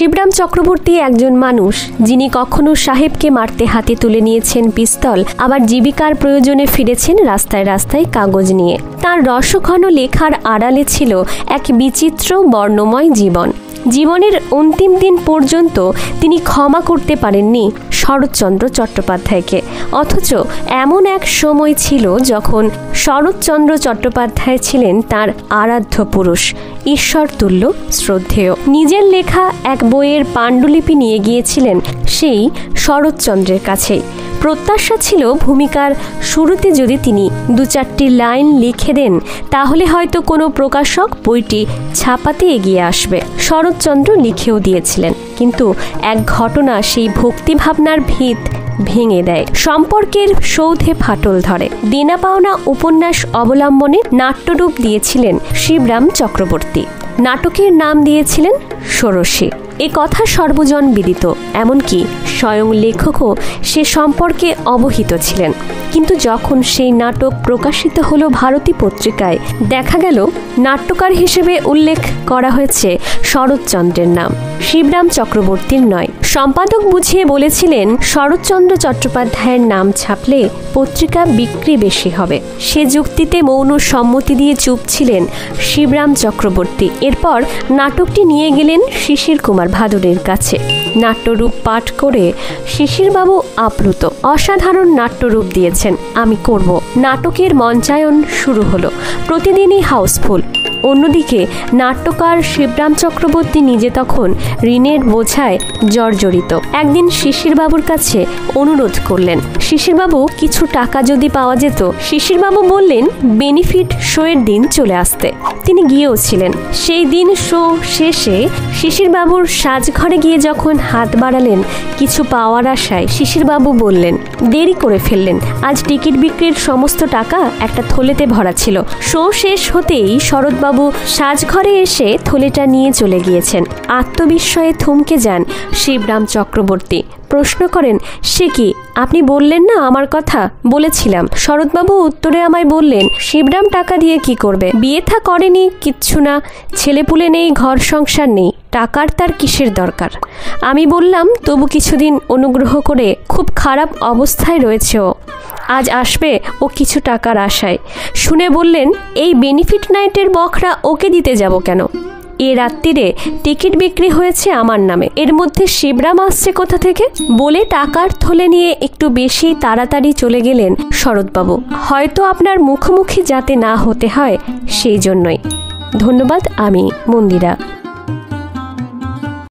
শিবরাম চক্রবর্তী একজন মানুষ যিনি কখনো সাহেবকে মারতে হাতে তুলে নিয়েছেন পিস্তল, আবার জীবিকার প্রয়োজনে ফিরেছেন রাস্তায় রাস্তায় কাগজ নিয়ে। তার রসঘন লেখার আড়ালে ছিল এক বিচিত্র বর্ণময় জীবন। জীবনের অন্তিম দিন পর্যন্ত তিনি ক্ষমা করতে পারেননি শরৎচন্দ্র চট্টোপাধ্যায়কে। অথচ এমন এক সময় ছিল যখন শরৎচন্দ্র চট্টোপাধ্যায় ছিলেন তার আরাধ্য পুরুষ, ঈশ্বরতুল্য শ্রদ্ধেয়। নিজের লেখা এক বইয়ের পাণ্ডুলিপি নিয়ে গিয়েছিলেন সেই শরৎচন্দ্রের কাছেই। প্রত্যাশা ছিল ভূমিকার শুরুতে যদি তিনি দু চারটি লাইন লিখে দেন তাহলে হয়তো কোনো প্রকাশক বইটি ছাপাতে এগিয়ে আসবে। শরৎচন্দ্র লিখেও দিয়েছিলেন, কিন্তু এক ঘটনা সেই ভক্তিভাবনার ভিত ভেঙে দেয়। সম্পর্কের সৌধে ফাটল ধরে। দেনা পাওনা উপন্যাস অবলম্বনে নাট্যরূপ দিয়েছিলেন শিবরাম চক্রবর্তী। নাটকের নাম দিয়েছিলেন ষোড়শী। এ কথা সর্বজন বিদিত, এমনকি স্বয়ং লেখকও সে সম্পর্কে অবহিত ছিলেন। কিন্তু যখন সেই নাটক প্রকাশিত হলো ভারতী পত্রিকায়, দেখা গেল নাট্যকার হিসেবে উল্লেখ করা হয়েছে শরৎচন্দ্রের নাম, শিবরাম চক্রবর্তীর নয়। সম্পাদক বুঝিয়ে বলেছিলেন শরৎচন্দ্র চট্টোপাধ্যায়ের নাম ছাপলে পত্রিকা বিক্রি বেশি হবে। সে যুক্তিতে মৌন সম্মতি দিয়ে চুপ ছিলেন শিবরাম চক্রবর্তী। এরপর নাটকটি নিয়ে গেলেন শিশির কুমার ভাদুড়ির কাছে। নাট্যরূপ পাঠ করে শিশিরবাবু আপ্লুত। অসাধারণ নাট্যরূপ দিয়েছেন, আমি করব। নাটকের মঞ্চায়ন শুরু হলো। প্রতিদিনই হাউসফুল। অন্যদিকে নাট্যকার শিবরাম চক্রবর্তী নিজে তখন ঋণের বোঝায় জর্জরিত। একদিন শিশিরবাবুর কাছে অনুরোধ করলেন, শিশিরবাবু কিছু টাকা যদি পাওয়া যেত। শিশিরবাবু বললেন বেনিফিট শোয়ের দিন চলে আসতে। তিনি গিয়েও ছিলেন। সেই দিন শো শেষে শিশিরবাবুর সাজঘরে গিয়ে যখন হাত বাড়ালেন কিছু পাওয়ার আশায়, শিশিরবাবু বললেন দেরি করে ফেললেন, আজ টিকিট বিক্রির সমস্ত টাকা একটা থলেতে ভরা ছিল। শো শেষ হতেই শরৎবাবু সাজঘরে এসে থলেটা নিয়ে চলে গিয়েছেন। আত্মবিস্ময়ে থমকে যান শিবরাম চক্রবর্তী। প্রশ্ন করেন, সে কি, আপনি বললেন না আমার কথা? বলেছিলাম। শরৎবাবু উত্তরে আমায় বললেন, শিবরাম টাকা দিয়ে কি করবে? বিয়ে থা করেনি, কিচ্ছু না, ছেলেপুলে নেই, ঘর সংসার নেই, টাকার তার কিসের দরকার? আমি বললাম তবু কিছুদিন অনুগ্রহ করে, খুব খারাপ অবস্থায় রয়েছে ও, আজ আসবে ও কিছু টাকার আশায়। শুনে বললেন, এই বেনিফিট নাইটের বখরা ওকে দিতে যাব কেন? এ রাত্রিরে টিকিট বিক্রি হয়েছে আমার নামে, এর মধ্যে শিবরাম আসছে কোথা থেকে? বলে টাকার থলে নিয়ে একটু বেশি তাড়াতাড়ি চলে গেলেন শরৎবাবু। হয়তো আপনার মুখোমুখি যাতে না হতে হয় সেই জন্যই। ধন্যবাদ। আমি মন্দিরা।